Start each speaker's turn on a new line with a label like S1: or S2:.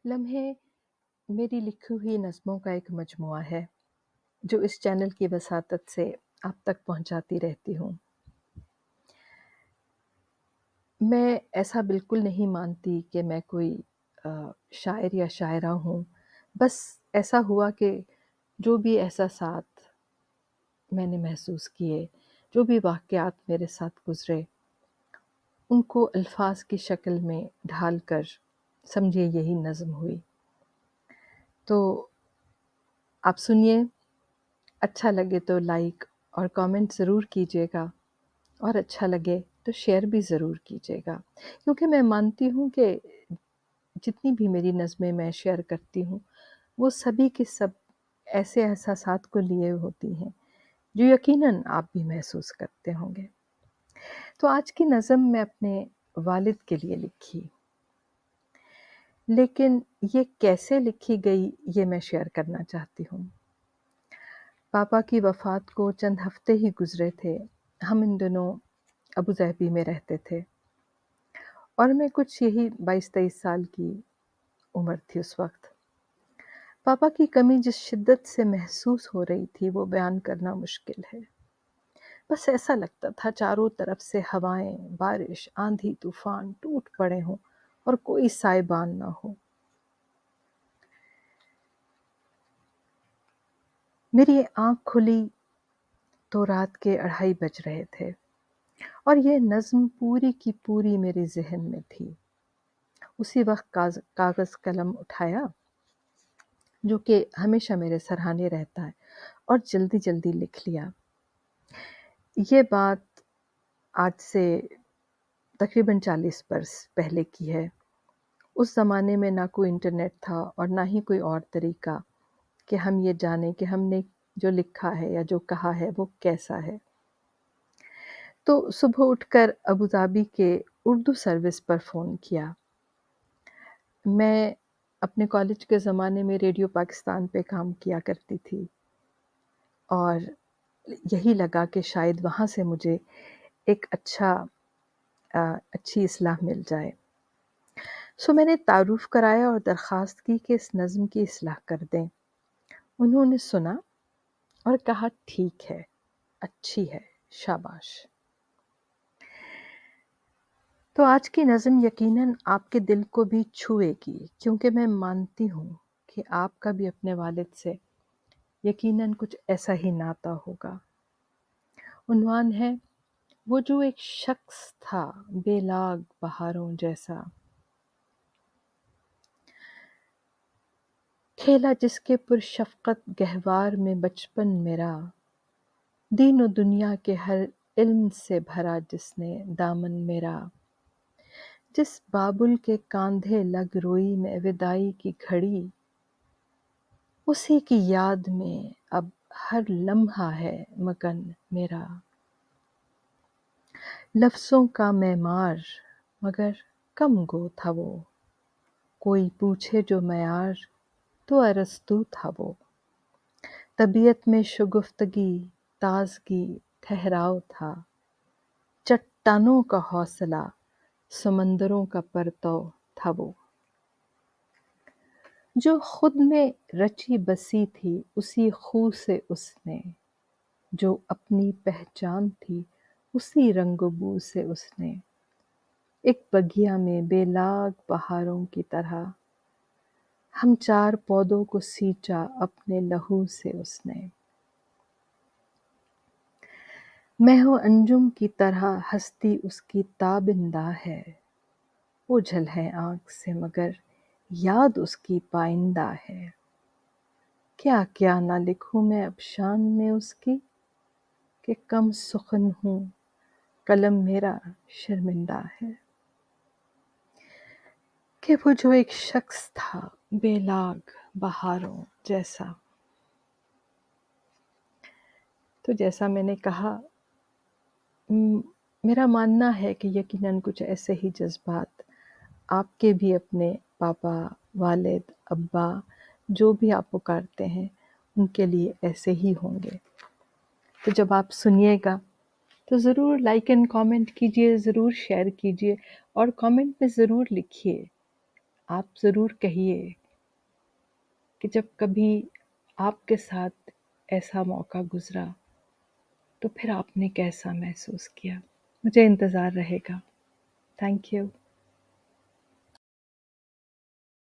S1: लम्हे मेरी लिखी हुई नज़्मों का एक मजमुआ है जो इस चैनल की वसातत से आप तक पहुंचाती रहती हूँ। मैं ऐसा बिल्कुल नहीं मानती कि मैं कोई शायर या शायरा हूँ। बस ऐसा हुआ कि जो भी एहसासात मैंने महसूस किए, जो भी वाक़यात मेरे साथ गुज़रे, उनको अल्फ़ाज़ की शक्ल में ढाल कर समझिए यही नज़्म हुई। तो आप सुनिए, अच्छा लगे तो लाइक और कमेंट ज़रूर कीजिएगा और अच्छा लगे तो शेयर भी ज़रूर कीजिएगा। क्योंकि मैं मानती हूँ कि जितनी भी मेरी नज़में मैं शेयर करती हूँ, वो सभी के सब ऐसे एहसासात को लिए होती हैं, जो यकीनन आप भी महसूस करते होंगे। तो आज की नज़म मैं अपने वालिद के लिए लिखी, लेकिन ये कैसे लिखी गई ये मैं शेयर करना चाहती हूँ। पापा की वफ़ात को चंद हफ़्ते ही गुज़रे थे। हम इन दिनों अबू ज़हबी में रहते थे और मैं कुछ यही 22-23 साल की उम्र थी उस वक़्त। पापा की कमी जिस शिद्दत से महसूस हो रही थी वो बयान करना मुश्किल है। बस ऐसा लगता था चारों तरफ से हवाएं, बारिश, आंधी, तूफान टूट पड़े हों और कोई साइबान ना हो। मेरी आंख खुली तो रात के 2:30 बज रहे थे और ये नज़्म पूरी की पूरी मेरे ज़हन में थी। उसी वक़्त कागज़ कलम उठाया, जो कि हमेशा मेरे सरहाने रहता है, और जल्दी-जल्दी लिख लिया। ये बात आज से तकरीबन 40 बरस पहले की है। उस ज़माने में ना कोई इंटरनेट था और ना ही कोई और तरीका कि हम ये जानें कि हमने जो लिखा है या जो कहा है वो कैसा है। तो सुबह उठकर अबू धाबी के उर्दू सर्विस पर फ़ोन किया। मैं अपने कॉलेज के ज़माने में रेडियो पाकिस्तान पे काम किया करती थी और यही लगा कि शायद वहाँ से मुझे एक अच्छी इस्लाह मिल जाए। सो मैंने तारुफ़ कराया और दरख़्वास्त की कि इस नज़्म की इस्लाह कर दें। उन्होंने सुना और कहा, ठीक है, अच्छी है, शाबाश। तो आज की नज़्म यकीनन आपके दिल को भी छुएगी, क्योंकि मैं मानती हूँ कि आपका भी अपने वालिद से यकीनन कुछ ऐसा ही नाता होगा। उन्वान है, वो जो एक शख्स था बेलाग बहारों जैसा, खेला जिसके पुरशफ़क़त गहवार में बचपन मेरा, दीन व दुनिया के हर इल्म से भरा जिसने दामन मेरा, जिस बाबुल के कांधे लग रोई मैं विदाई की घड़ी, उसी की याद में अब हर लम्हा है मगन मेरा। लफ्ज़ों का मैमार मगर कम गो था वो, कोई पूछे जो मयार तो अरस्तू था वो। तबीयत में शुगुफ्तगी, ताज़गी, ठहराव था, चट्टानों का हौसला, समंदरों का परतव था वो। जो खुद में रची बसी थी उसी खू से उसने, जो अपनी पहचान थी उसी रंग-बू से उसने, एक बगिया में बेलाग बहारों की तरह, हम 4 पौधों को सींचा अपने लहू से उसने। महो अंजुम की तरह हस्ती उसकी ताबिंदा है, ओझल है आँख से मगर याद उसकी पाइंदा है। क्या-क्या ना लिखूँ मैं अब शान में उसकी, कि कम सुख़न हूँ, कलम मेरा शर्मिंदा है। कि वो जो एक शख्स था बेलाग बहारों जैसा। तो जैसा मैंने कहा, मेरा मानना है कि यकीनन कुछ ऐसे ही जज़्बात आपके भी अपने पापा, वालिद, अब्बा, जो भी आप पुकारते हैं, उनके लिए ऐसे ही होंगे। तो जब आप सुनिएगा तो ज़रूर लाइक एंड कमेंट कीजिए, ज़रूर शेयर कीजिए और कमेंट में ज़रूर लिखिए آپ ضرور کہیے کہ جب کبھی آپ کے ساتھ ایسا موقع گزرا تو پھر آپ نے کیسا محسوس کیا. مجھے انتظار رہے گا. Thank you.